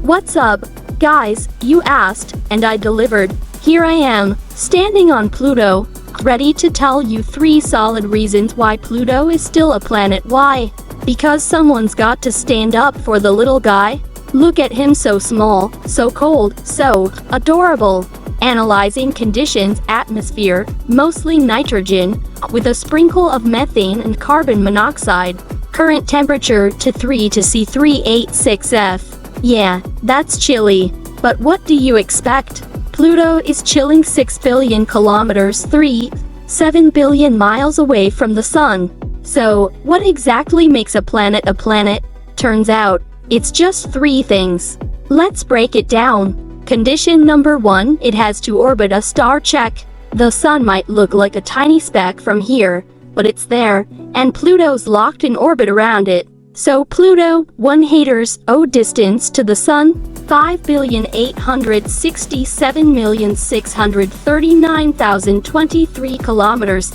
What's up, guys? You asked, and I delivered. Here I am, standing on Pluto, ready to tell you 3 solid reasons why Pluto is still a planet. Why? Because someone's got to stand up for the little guy. Look at him, so small, so cold, so adorable. Analyzing conditions: atmosphere, mostly nitrogen, with a sprinkle of methane and carbon monoxide. Current temperature to 3 to C386F. Yeah, that's chilly. But what do you expect? Pluto is chilling 6 billion kilometers, 7 billion miles away from the sun. So, what exactly makes a planet a planet? Turns out, it's just 3 things. Let's break it down. Condition number 1, it has to orbit a star. Check. The sun might look like a tiny speck from here, but it's there, and Pluto's locked in orbit around it. So Pluto, 1 haters, distance to the sun, 5,867,639,023 kilometers,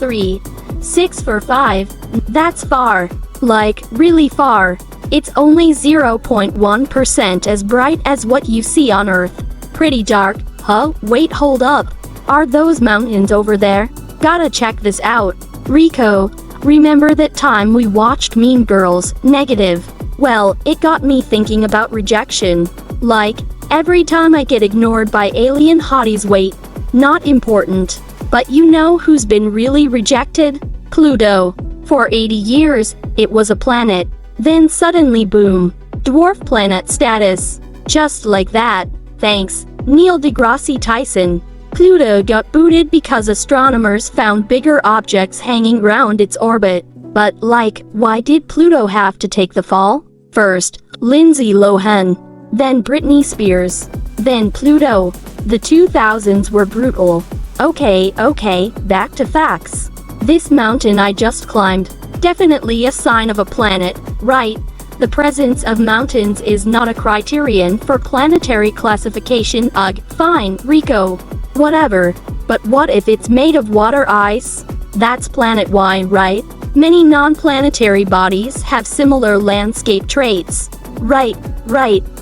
6 for 5. That's far. Like, really far. It's only 0.1% as bright as what you see on Earth. Pretty dark, huh? Wait, hold up. Are those mountains over there? Gotta check this out. Rico, remember that time we watched Mean Girls? Negative. Well, it got me thinking about rejection. Like, every time I get ignored by alien hotties. Wait, not important. But you know who's been really rejected? Pluto. For 80 years, it was a planet. Then suddenly boom, dwarf planet status. Just like that. Thanks, Neil deGrasse Tyson. Pluto got booted because astronomers found bigger objects hanging around its orbit. But like, why did Pluto have to take the fall? First, Lindsay Lohan. Then Britney Spears. Then Pluto. The 2000s were brutal. Okay, back to facts. This mountain I just climbed, definitely a sign of a planet, right? The presence of mountains is not a criterion for planetary classification. Ugh, fine, Rico. Whatever. But what if it's made of water ice? That's planet-wide, right? Many non-planetary bodies have similar landscape traits. Right,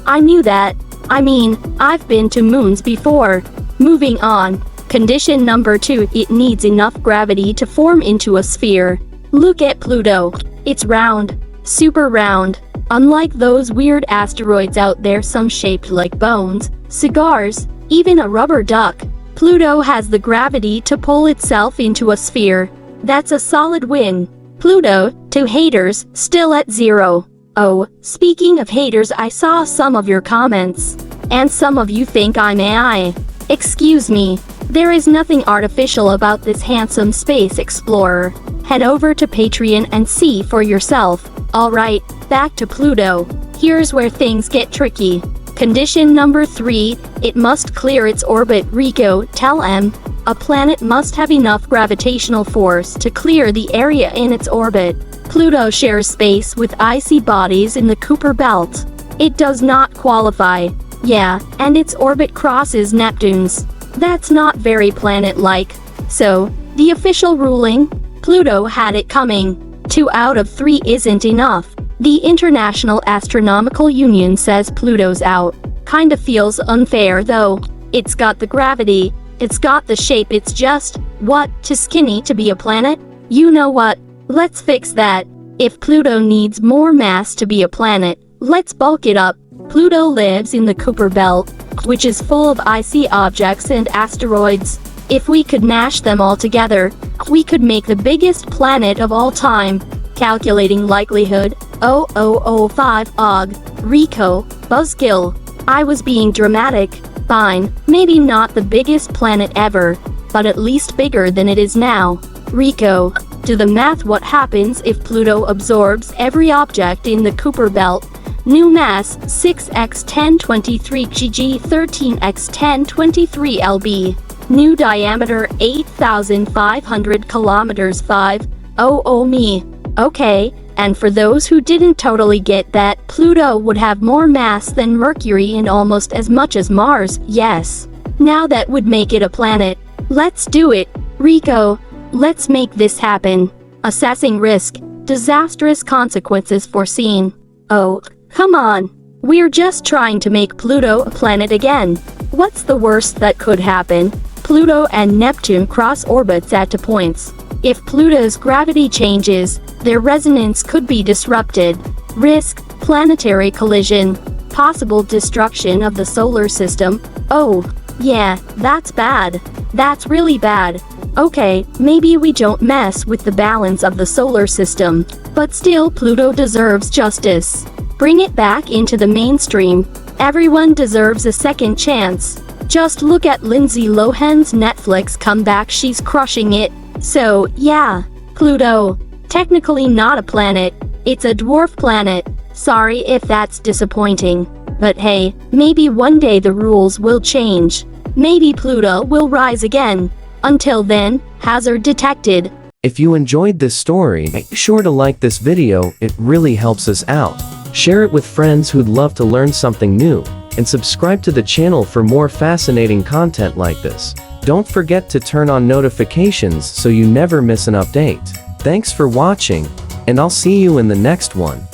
I knew that. I mean, I've been to moons before. Moving on. Condition number 2, it needs enough gravity to form into a sphere. Look at Pluto. It's round. Super round. Unlike those weird asteroids out there, some shaped like bones, cigars, even a rubber duck. Pluto has the gravity to pull itself into a sphere. That's a solid win. Pluto, to haters, still at 0. Oh, speaking of haters, I saw some of your comments. And some of you think I'm AI. Excuse me. There is nothing artificial about this handsome space explorer. Head over to Patreon and see for yourself. Alright, back to Pluto. Here's where things get tricky. Condition number 3, it must clear its orbit. Rico, tell M. A planet must have enough gravitational force to clear the area in its orbit. Pluto shares space with icy bodies in the Kuiper Belt. It does not qualify. Yeah, and its orbit crosses Neptune's. That's not very planet-like. So, the official ruling? Pluto had it coming. 2 out of 3 isn't enough. The International Astronomical Union says Pluto's out. Kinda feels unfair though. It's got the gravity, it's got the shape, it's just, what, too skinny to be a planet? You know what? Let's fix that. If Pluto needs more mass to be a planet, let's bulk it up. Pluto lives in the Kuiper Belt, which is full of icy objects and asteroids. If we could mash them all together, we could make the biggest planet of all time. Calculating likelihood, 0005 Og. Rico, buzzkill. I was being dramatic. Fine, maybe not the biggest planet ever, but at least bigger than it is now. Rico, do the math. What happens if Pluto absorbs every object in the Kuiper Belt? New mass, 6x1023 gg 13x1023 lb. New diameter, 8,500 kilometers 500 me. Okay, and for those who didn't totally get that, Pluto would have more mass than Mercury and almost as much as Mars. Yes. Now that would make it a planet. Let's do it. Rico, let's make this happen. Assessing risk. Disastrous consequences foreseen. Oh, come on. We're just trying to make Pluto a planet again. What's the worst that could happen? Pluto and Neptune cross orbits at 2 points. If Pluto's gravity changes, their resonance could be disrupted. Risk: planetary collision. Possible destruction of the solar system. Oh, yeah, that's bad. That's really bad. Okay, maybe we don't mess with the balance of the solar system. But still, Pluto deserves justice. Bring it back into the mainstream. Everyone deserves a second chance. Just look at Lindsay Lohan's Netflix comeback, she's crushing it. So, yeah, Pluto. Technically not a planet, it's a dwarf planet. Sorry if that's disappointing. But hey, maybe one day the rules will change. Maybe Pluto will rise again. Until then, hazard detected. If you enjoyed this story, make sure to like this video, it really helps us out. Share it with friends who'd love to learn something new, and subscribe to the channel for more fascinating content like this. Don't forget to turn on notifications so you never miss an update. Thanks for watching, and I'll see you in the next one.